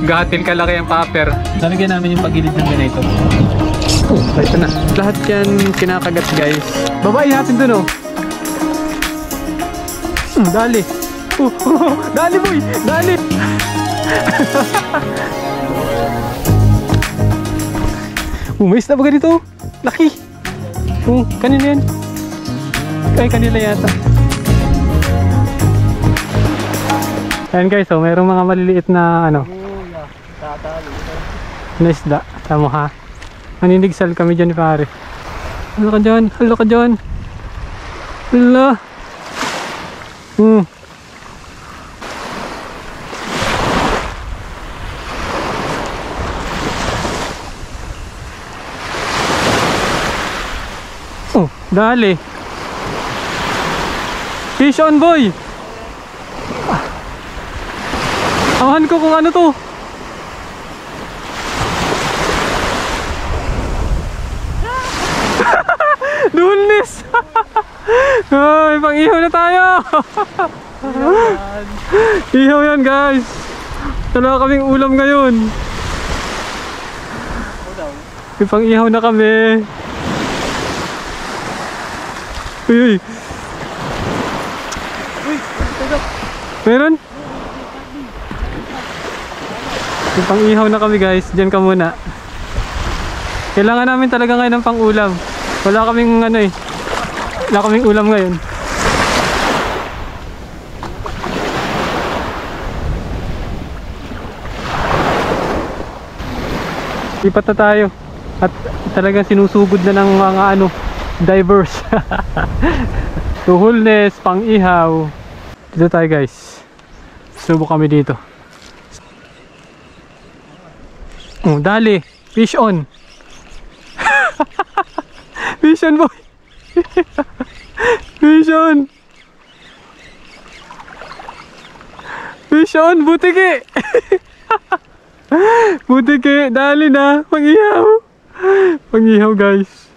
gatil kalaki ang paper. Lalagyan namin yung pagilid ng ganito. Oh, ito na. Lahat yan kinakagat guys. Babae natin dun oh. Dali. Dali boy! Dali! Umayos na ba ganito? Laki! Kanina yan. Ay, kanila yata. Ayan guys, so mayroong mga maliliit na ano na isda. Tama ha? Maninigsal kami dyan ni pare. Hala ka dyan, hala ka dyan. Hala. Oh, dali. Fish on boy. Awan ko kung ano to. Dulis. Ay, pang-ihaw na tayo. Ihaw yan guys. Wala kaming ulam ngayon. May pang-ihaw na kami. Uy, uy. Meron? May pang-ihaw na kami guys. Diyan ka muna. Kailangan namin talaga ngayon ng pang-ulam. Wala kaming ano eh. Wala kaming ulam ngayon. Lipat na tayo. At talagang sinusugod na ng mga ano, divers. Tuhulnes, pang-ihaw. Dito tayo guys. Subok kami dito. Oh, dali. Fish on. Fish on boy. Fish on. Fish on, butiki. Butiki, dali na. Pang-ihaw. Pang-ihaw guys.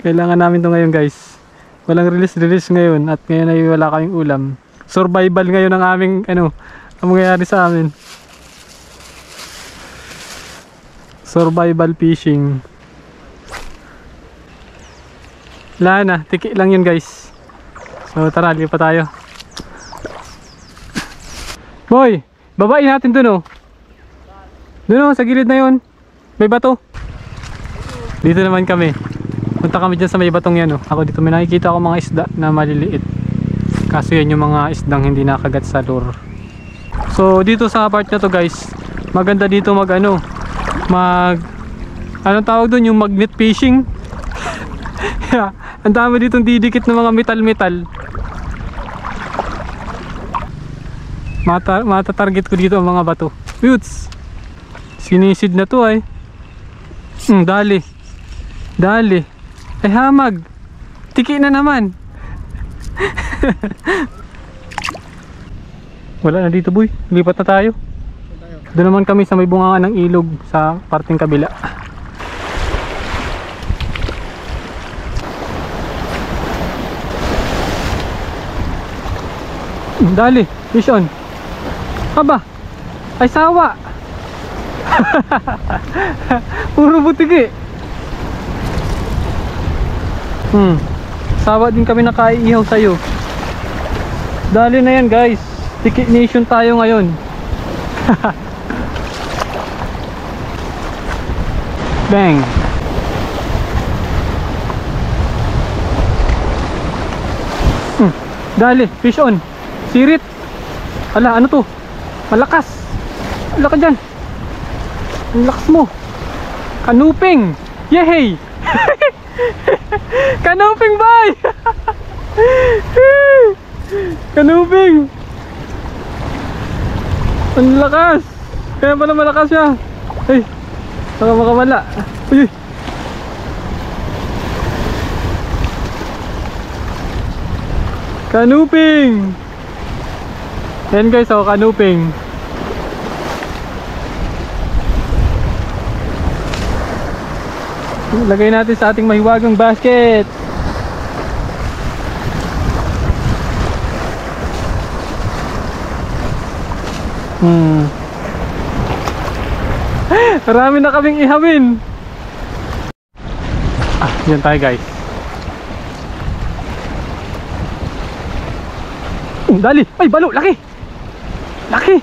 Kailangan namin to ngayon guys. Walang release ngayon at ngayon ay wala kaming ulam. Survival ngayon ang aming ano, ang mangyayari sa amin. Survival fishing. Wala na, tiki lang yun guys. So tara, lipat tayo. Boy, babain natin dun oh. Dun oh, sa gilid na yun. May bato. Dito naman kami. Punta kami dyan sa may batong yan oh. Ako dito may nakikita ako mga isda na maliliit. Kaso yan yung mga isdang hindi nakagat sa lure. So dito sa part na to guys, maganda dito mag ano, anong tawag doon, yung magnet fishing. Yeah, ang dami ditong didikit ng mga metal. Mata-target ko dito ang mga bato. Yuts. Sinisid na to ay. Dali. Dali. Ay hamag. Tiki na naman. Wala na dito boy. Lipat na tayo. Doon naman kami sa may bungangan ng ilog sa parteng kabila. Dali. Fish on. Aba. Ay sawa. Puro butiki. Sawa din kami nakaiihaw sa'yo. Dali na yan guys. Tiki nation tayo ngayon. Bang. Dali, fish on. Sirit. Ala, ano to? Malakas. Ala ka dyan. Ang lakas mo. Kanuping. Yehey. Kanuping boy. Kanuping. Ang lakas. Kaya pala malakas siya. Ay, baka makawala. Uy. Kanuping. Yan guys, oh, kanuping. Lagay natin sa ating mahiwagang basket. Marami na kaming ihawin. Yan tayo guys. Dali! Ay, balo! Laki! Laki!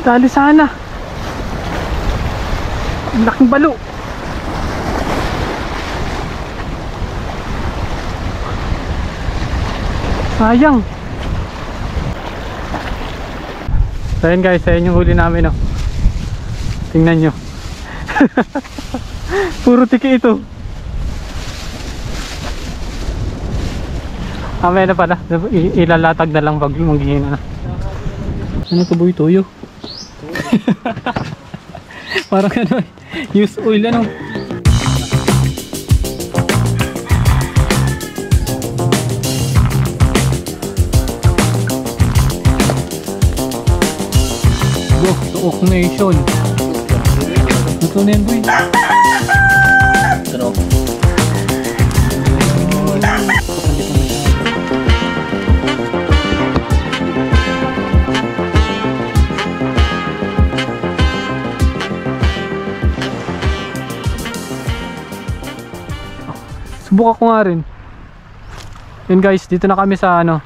Dali sana! Ang laking balo! Sayang! So yun guys, ayun yung huli namin, oh. Tingnan nyo. Puro tiki ito. May na pala, ilalatag na lang pag manghihina na. Ano ito boy? Toyo? Parang ano, use oil ano. Go, tuok nation. Ito na yan boy. Ito. Subukan ko nga rin. Yun guys, dito na kami sa ano,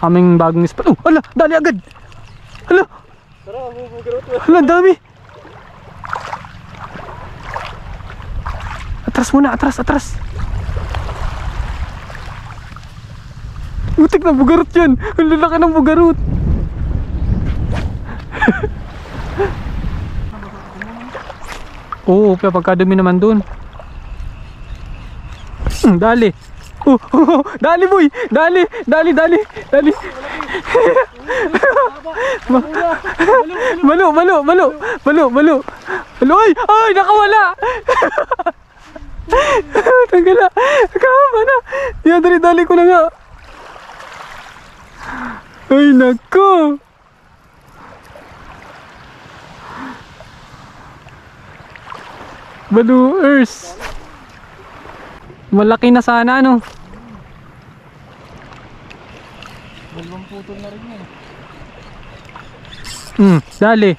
aming bagong spot. Oh, hala, dali agad. Hala. Hala, dami. Atras muna, atras, atras. Utik na bugarot yan. Ang lalaki ng bugarot. Oo, pagkadumi naman dun. Dali. Dali boy. Dali, dali, dali, dali. Balo, balo, balo. Balo, balo. Balo, ay, ay, nakawala. Tanggala. Nakawala na. Yan, dali, dali ko na nga. Ay, nako. Baluers. Malaki na sana ano. Dalawang putol na rin yan. Dali.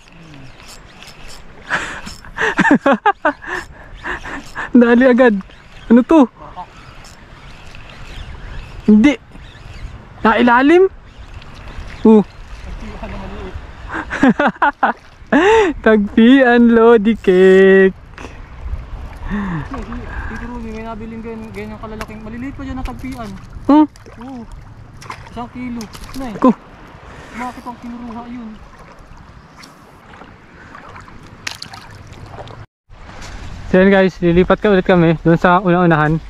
Dali agad. Ano to? Hindi. Nailalim? Tagpian Lodi cake. Dito Ruby, may nabiling ganyan kalalaking. Maliliit pa dyan na tagpian. Oo. 1 kilo. Ano eh? Bakit ang kinuruha yun? So yun guys, lilipat ka ulit kami doon sa unang-unahan.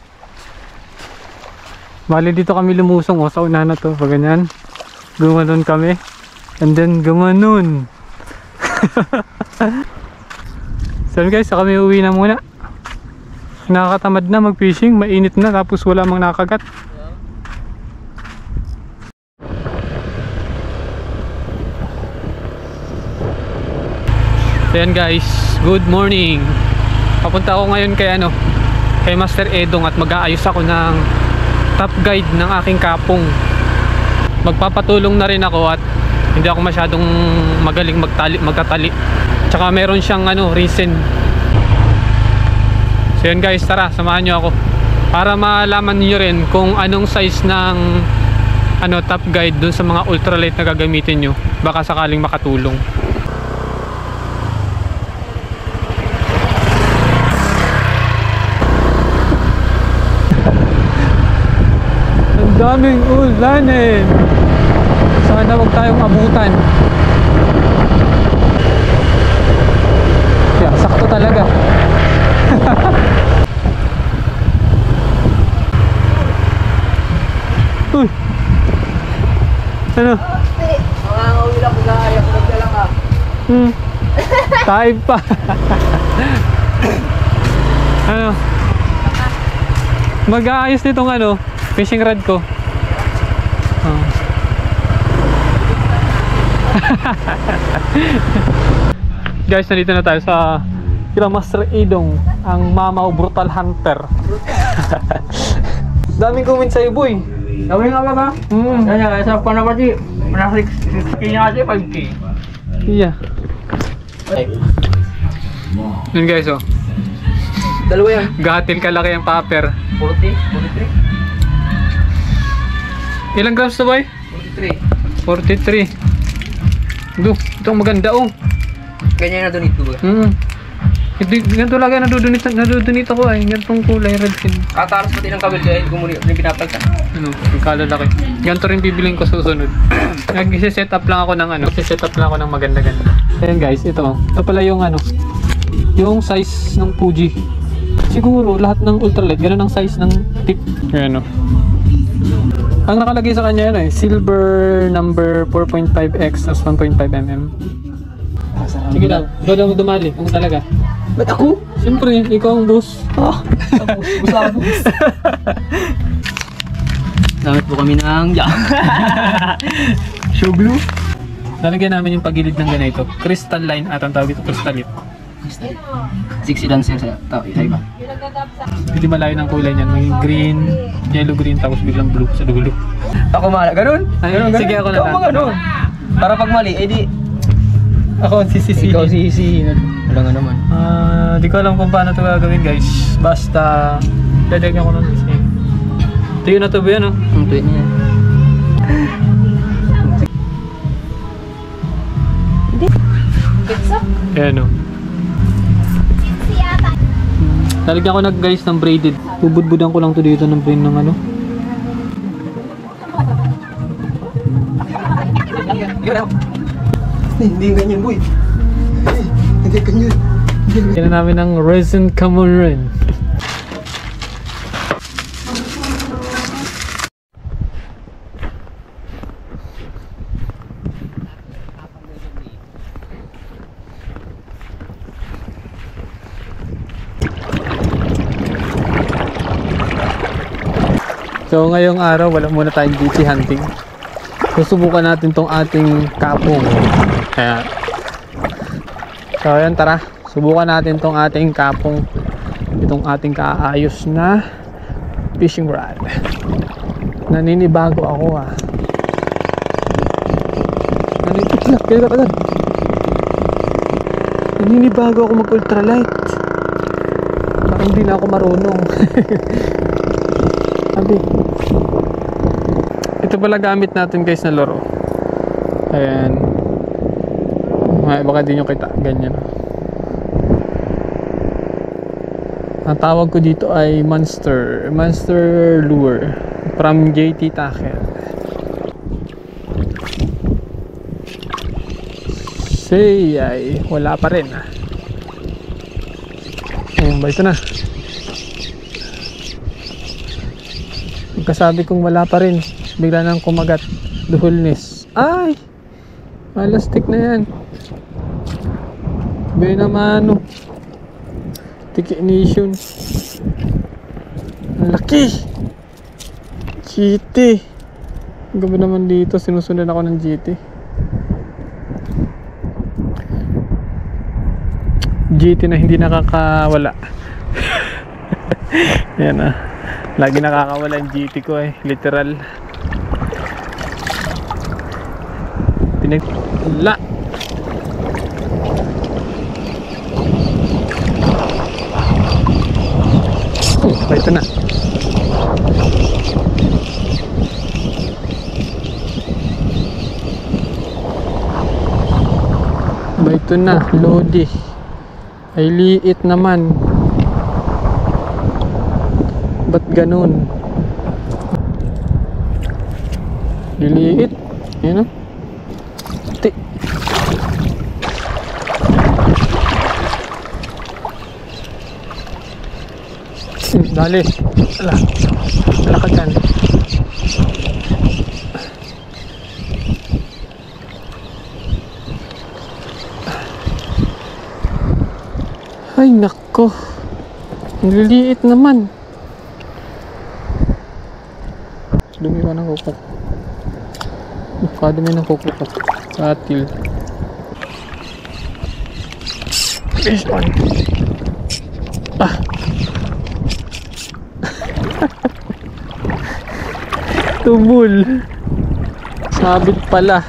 Bali dito kami lumusong sa unahan na to. Pag ganyan, gumanon kami. And then gumanon. So yun guys, so kami uwi na muna. Nakakatamad na mag-fishing, mainit na tapos wala mang nakagat. So yan guys, good morning. Papunta ako ngayon kay kay Master Edong at mag-aayos ako ng top guide ng aking kapong. Magpapatulong na rin ako at hindi ako masyadong magaling magtatali. Tsaka meron siyang resin. So yun guys, tara, samahan nyo ako para malaman nyo rin kung anong size ng top guide dun sa mga ultralight na gagamitin nyo. Baka sakaling makatulong. Ang daming ulanin. Sana huwag tayong abutan. Yeah, sakto talaga. Uy. Ano? Makakauwi lang kung naayak ko magdala ka. Tayo pa. Ano? Mag-aayos nitong fishing rod ko. Guys, nandito na tayo sa kila Master Edong, ang Mamaw Brutal Hunter. Daming comment sa'yo boy. Gawin nga ba ba? Kaya sa panapati, nasa 6K niya kasi 5K. Iya. Yun guys, oh. Dalawa yan. Gatil kalaki ang paper. 43. Ilang grams to boy? 43. 43. Ito ang maganda, oh. Ganyan na doon ito ba? Ganito lagi nadudunit ako ay. Ganitong kulay red sin. Kataras pati ng kabel kaya hindi ko muna pinapalitan. Ano, yung kalalaki. Ganito rin bibiling ko susunod. Nag-set up lang ako ng maganda-ganda. Ayan guys, ito. Ito pala yung ano, yung size ng Fuji. Siguro lahat ng ultralight, ganun ang size ng tip. Ayan o. Ang nakalagay sa kanya yun silver number 4.5x plus 1.5mm. Sige lang, doon mo dumali. Ano talaga? Ba't ako? Siyempre, ikaw ang boss. Boss. Gamit po kami ng Show glue. Lalagyan namin yung pagilid ng ganito. Crystal line at ang tawag ito crystal line. 60 dancer sa tao, iba. Hindi malayo ng kulay niyan. Maging green, yellow green, tapos biglang blue sa dulo. Ako mala, ganun? Ay, sige ako na lang. Ikaw ganun. Para pag mali, edi ako sisisi. ikaw sisi. Wala nga naman. Di ko alam kung paano ito gagawin guys. Basta, lalagyan ko ng same. Tuyo na ito ba yan, no? Tuyo na yan. Ayan, no? Lalagyan ko na guys ng braided. Bubudbudan ko lang to dito ng braid ng ano. Hindi ganyan, boy. Hindi ganyan. Kailan namin ng resin Cameron. So ngayong araw wala muna tayong GT hunting. Susubukan natin tong ating kapong. Kaya so ayan, tara. Subukan natin tong ating kapong. Itong ating kaayos na fishing rod. Naninibago ako ah. Naninibago ako mag ultralight. Baka hindi na ako marunong. Sabi, ito pala gamit natin guys na laro. Ayan. Baka di nyo kita. Ganyan. Ang tawag ko dito ay Monster Lure from JT Tackle. Say ay wala pa rin ah. Ayun ba, ito na. Pagkasabi kong wala pa rin, bigla nang kumagat. Duhulness. Ay! Malastik na yan. Bay naman oh. Tiki Nation. Ang laki! GT. Ang gaba naman dito, sinusundan ako ng GT. GT na hindi nakakawala. Yan ah. Lagi nakakawala yung GT ko eh. Literal. Pinagla. Ito na. Ito na. Lodi. Ay liit naman. Ba't ganun? Liliit. Yan o. Ti. Dali. Ala ka dyan. Ay nako. Liliit naman. Dumi ka ng kuko. Kadumi ng kuko ko. Katil. Fish on. Ah. Tumul. Sabit pala.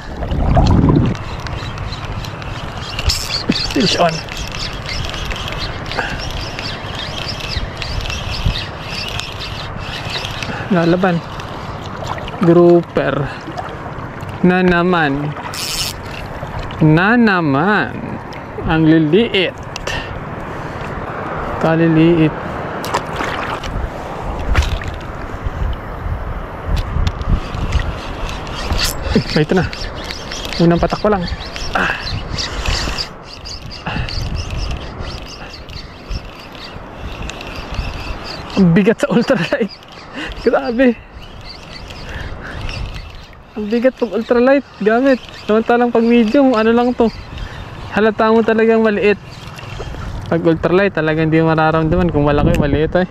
Fish on. Lalaban. Grouper. Na naman. Ang liliit. Kaliliit. Ito na. Unang patak pa lang. Ang bigat sa ultralight. Grabe. Ang bigat pag ultralight gamit. Samantalang pag medium, ano lang to. Halata mo talagang maliit. Pag ultralight talagang hindi mararamdaman kung malaki maliit eh.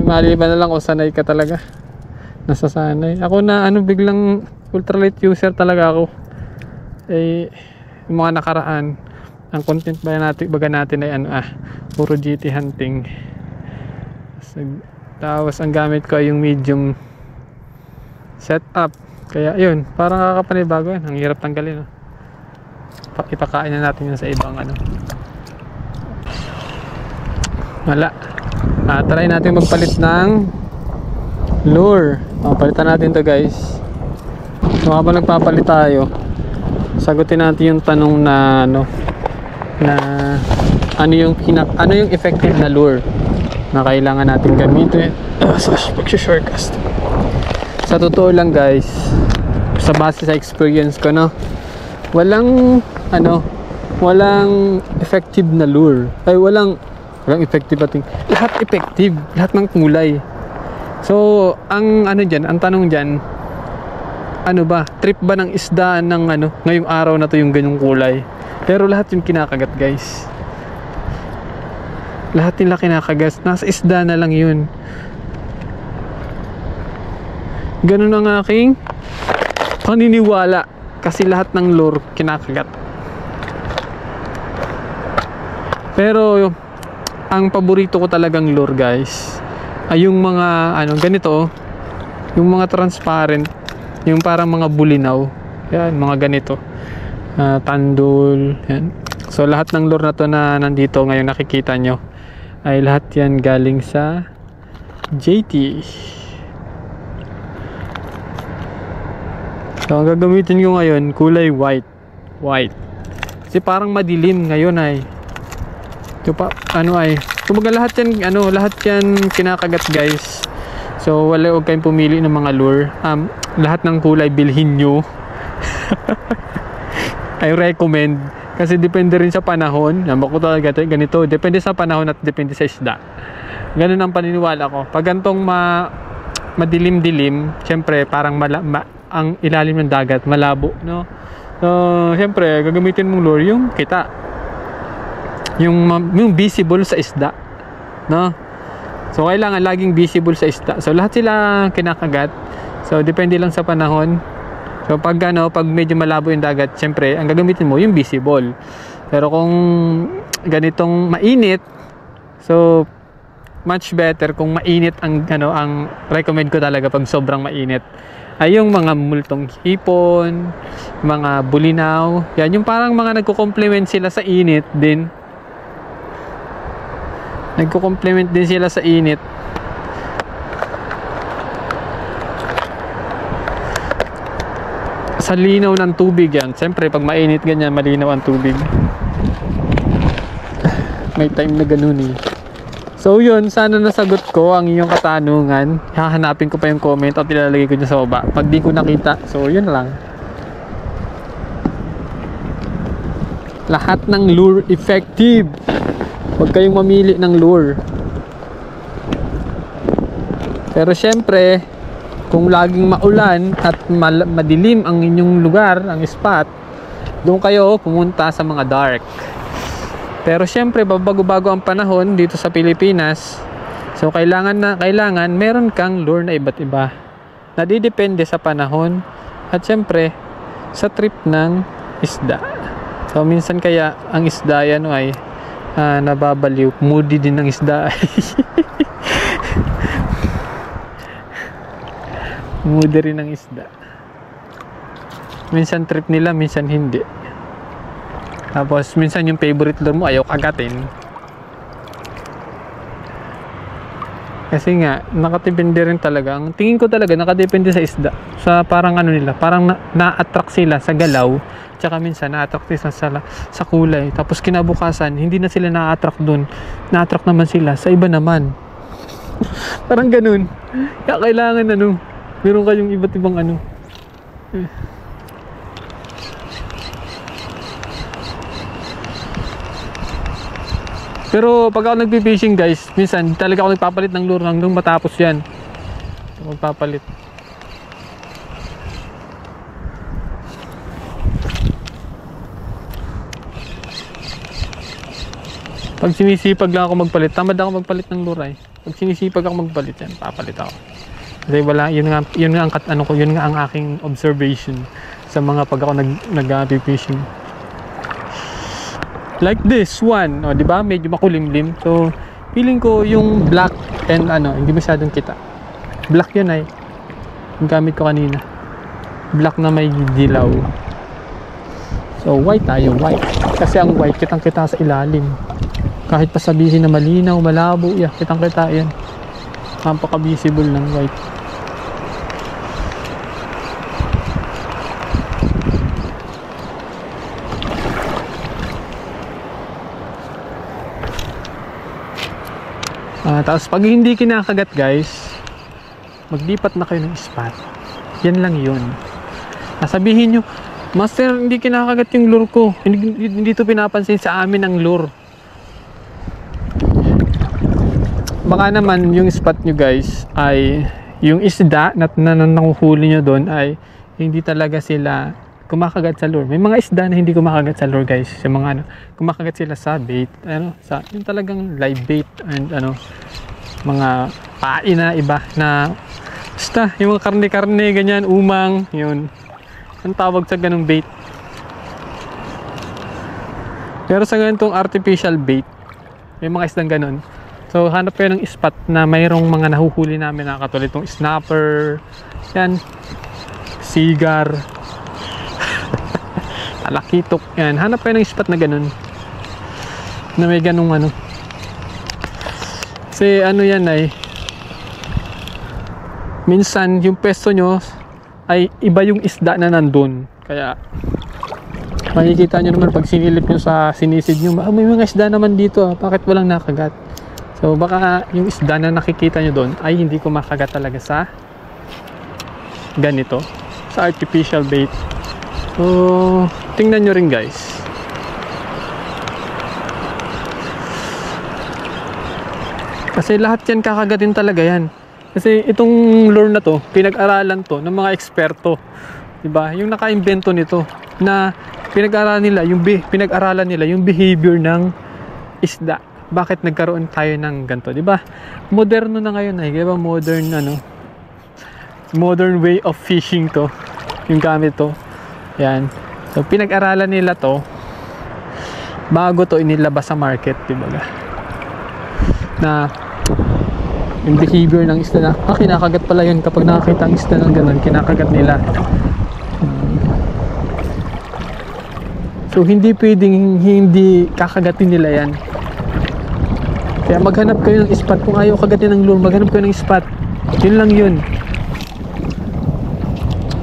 Maliban na lang kung sanay ka talaga. Nasasanay. Ako na biglang ultralight user talaga ako. Eh yung mga nakaraan, ang content baga natin ay puro GT hunting. Tapos ang gamit ko ay yung medium setup. Kaya yun, parang kakapanibago yan. Ang hirap tanggalin. Ipakain na natin yun sa ibang wala. Try natin magpalit ng lure. Palitan natin to guys. So habang nagpapalit tayo, sagutin natin yung tanong na ano yung effective na lure na kailangan natin gamitin sa pag-shortcast. Sa totoo lang guys, sa base sa experience ko walang effective na lure. Ay walang effective ating. Lahat effective, lahat ng kulay. So, ang tanong diyan, trip ba ng isda ng ngayong araw na to yung ganyong kulay? Pero lahat yung kinakagat, guys. Lahat nila kinakagat, nasa isda na lang yun. Ganun ang aking paniniwala kasi lahat ng lure kinakagat. Pero ang paborito ko talagang lure guys ay yung mga ganito, yung mga transparent, yung parang mga bulinaw, yan, mga ganito, tandol, yan. So lahat ng lure na to na nandito ngayon nakikita nyo ay lahat yan galing sa JT. So ang gagamitin ko ngayon kulay white kasi parang madilim ngayon ay kumbaga lahat yan kinakagat guys. So huwag kayong pumili ng mga lure. Lahat ng kulay bilhin nyo. I recommend kasi depende rin sa panahon. Ganito, depende sa panahon at depende sa isda. Ganun ang paniniwala ko. Pag gantong madilim-dilim, syempre parang ang ilalim ng dagat malabo, no? So syempre gagamitin mong lure yung kita, yung visible sa isda, no? So kailangan laging visible sa isda. So lahat sila kinakagat. So depende lang sa panahon. So pag medyo malabo yung dagat, syempre ang gagamitin mo yung visible. Pero kung ganitong mainit, so much better kung mainit ang recommend ko talaga pag sobrang mainit ay yung mga multong hipon, mga bulinaw. Yan yung parang mga nagko-complement sila sa init din. Nagko-complement din sila sa init. Sa linaw ng tubig yan. Siyempre pag mainit ganyan, malinaw ang tubig. May time na ganun eh. So yun, sana nasagot ko ang iyong katanungan. Hahanapin ko pa yung comment at ilalagay ko dyan sa baba. Pag di ko nakita, so yun lang. Lahat ng lure effective. Huwag kayong mamili ng lure. Pero syempre, kung laging maulan at madilim ang inyong lugar, ang spot, doon kayo pumunta sa mga dark. Pero syempre, bago-bago ang panahon dito sa Pilipinas. So kailangan meron kang lure na iba't iba. Nadidepende sa panahon at syempre sa trip ng isda. So minsan kaya ang isda yan ay nababaliw, moody din ng isda. Moody rin ng isda. Minsan trip nila, minsan hindi. Tapos minsan yung favorite lure mo ayaw kagatin. Kasi nga, nakadepende rin talaga. Ang tingin ko talaga, nakadepende sa isda. Sa parang ano nila, parang na-attract sila sa galaw. Tsaka minsan, na-attract sila sa kulay. Tapos kinabukasan, hindi na sila na-attract dun. Na-attract naman sila sa iba naman. Parang ganun. Kaya kailangan meron kayong iba't ibang Pero pag ako nagpi-fishing guys, minsan talaga ako nagpapalit ng lure hanggang matapos yan. Magpapalit. Pag sinisipag lang ako magpalit, tamad ako magpalit ng lure. Pag sinisipag ako magpalit yan, papalit ako. Kasi wala, yun nga ang aking observation sa mga pag ako nag-fishing. Like this one, di ba? Medyo makulimlim. So, feeling ko yung black and hindi masyadong kita. Black yun ay. Yung gamit ko kanina. Black na may dilaw. So, white tayo, white. Kasi ang white, kitang-kita sa ilalim. Kahit pa sabihin na malinaw, malabo, kitang-kita yan. Napaka-visible ng white. Tapos pag hindi kinakagat guys, maglipat na kayo ng spot. Yan lang yun. Sabihin nyo, Master, hindi kinakagat yung lure ko. Hindi to pinapansin sa amin ang lure. Baka naman yung spot nyo guys ay yung isda na nakuhuli nyo doon ay hindi talaga sila kumakagat sa lure. May mga isda na hindi kumakagat sa lure guys. Yung mga kumakagat sila sa bait, yung talagang live bait and mga pain na iba na basta yung mga karne-karne ganyan, umang, yun. Ang tawag sa ganung bait. Pero sa ganitong artificial bait, may mga isdang ganun. So hanap kayo ng spot na mayroong mga nahuhuli namin na katulad itong snapper, yan, sigar, alakitok, yan. Hanap kayo ng spot na ganun na may ganung kasi yan ay minsan yung pesto nyo ay iba yung isda na nandun, kaya makikita nyo naman pag sinilip nyo sa sinisid nyo, may mga isda naman dito, bakit walang nakagat. So baka yung isda na nakikita nyo doon ay hindi kumakagat talaga sa ganito, sa artificial bait. So tingnan nyo rin guys. Kasi lahat yan kakagatin talaga yan. Kasi itong lure na to, pinag-aralan to ng mga eksperto. Diba? Yung naka-invento nito na pinag-aralan nila yung behavior ng isda. Bakit nagkaroon tayo ng ganito, di ba? Moderno na ngayon ay, di ba? Modern way of fishing to. Yung gamit to. Yan. So pinag-aralan nila to bago to inilabas sa market, di ba? Na yung behavior ng isda na kinakagat pala yun kapag nakakita ang isda ng ganun, kinakagat nila. So hindi pwedeng hindi kakagatin nila yan. Kaya maghanap kayo ng spot. Kung ayaw kagatin ng lure, maghanap kayo ng spot. Yun lang yun.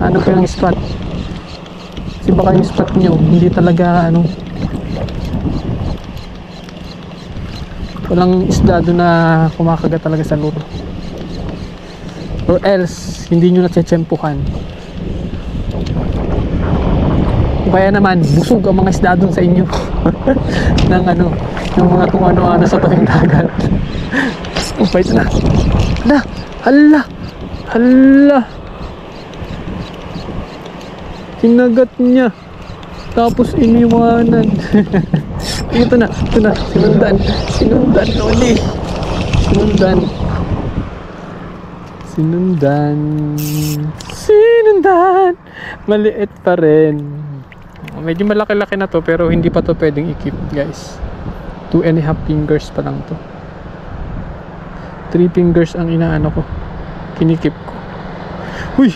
Hanap kayo ng spot. Kasi baka yung spot nyo hindi talaga walang isda doon na kumakagat talaga sa lure. Or else hindi nyo natsetsempuhan. Kaya naman busog ang mga isda doon sa inyo ng ng mga kung ano-ano sa tabing dagat. Wait na. Hala. Kinagat niya. Tapos iniwanan. Ito na. Sinundan ulit. Sinundan. Maliit pa rin. Medyo malaki-laki na to pero hindi pa to pwedeng i-keep guys. 2.5 fingers pa lang to. 3 fingers ang ko. Kinikip ko. Uy!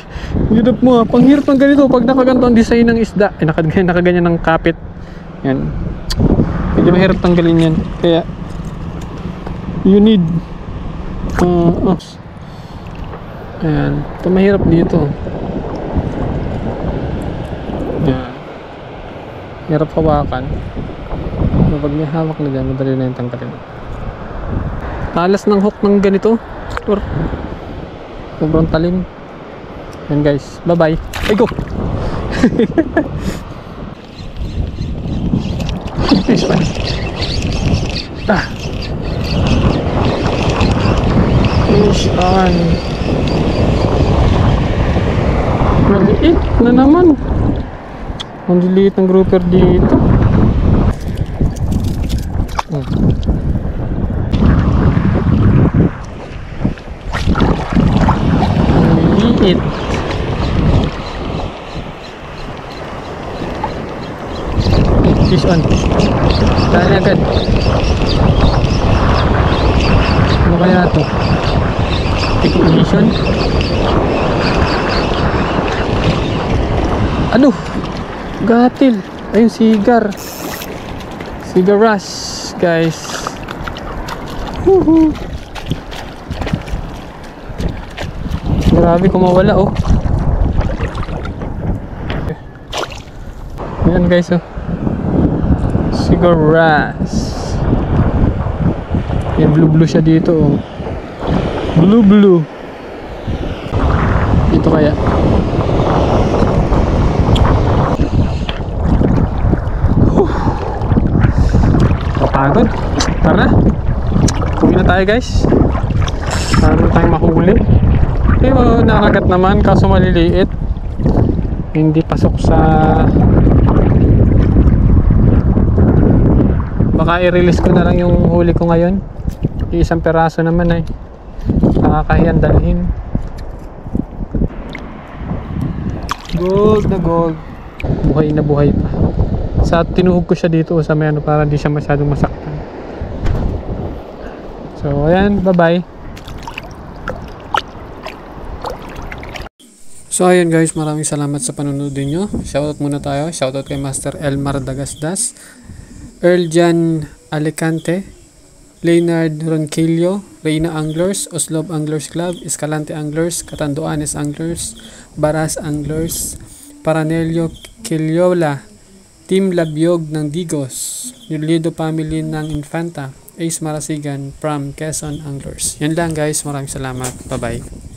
Hirap mo ha. Panghirap ng ganito pag nakaganto ang design ng isda. Nakaganyan ng kapit. Yan. Medyo mahirap tanggalin yan. Kaya you need Oo. Ayan. Ito mahirap dito. Ayan. Hirap hawakan. Pag may hawak na dyan, madali na yung tanggalin. Talas ng hook ng ganito. Sobrang talim. Ayan guys. Bye bye. Ay go! Fish on. Maliit na naman. Ang liliit ng grouper dito. Maliit. Fish on. Dali agad. Ano kaya ito? Ignition? Ano? Gatil. Ayun, sigar. Sigar rush, guys. Woohoo. Grabe kung mawala, oh. Ayan, guys, oh. Sigar rush. Yan, blue siya dito, oh. Blue. Dito kaya. Kapagod. Tara. Uwi na tayo guys. Para tayong mahuli. Pero nakagat naman kaso maliliit. Hindi pasok sa... Baka i-release ko na lang yung huli ko ngayon. Isang peraso naman ay nakakahiyan dalhin. Gold na gold. Buhay na buhay pa. Sa tinuhog ko siya dito sa may ano para di siya masyadong masaktan. So ayan, bye bye. So ayan guys, maraming salamat sa panonood niyo. Shoutout muna tayo. Shoutout kay Master Elmar Dagasdas, Earljan Alicante, Leonard Ronquillo, Reina Anglers, Oslob Anglers Club, Escalante Anglers, Catanduanes Anglers, Baras Anglers, Paranelio Quillola, Team Labiog ng Digos, Yulido Family ng Infanta, Ace Marasigan from Quezon Anglers. Yan lang guys, maraming salamat. Bye bye.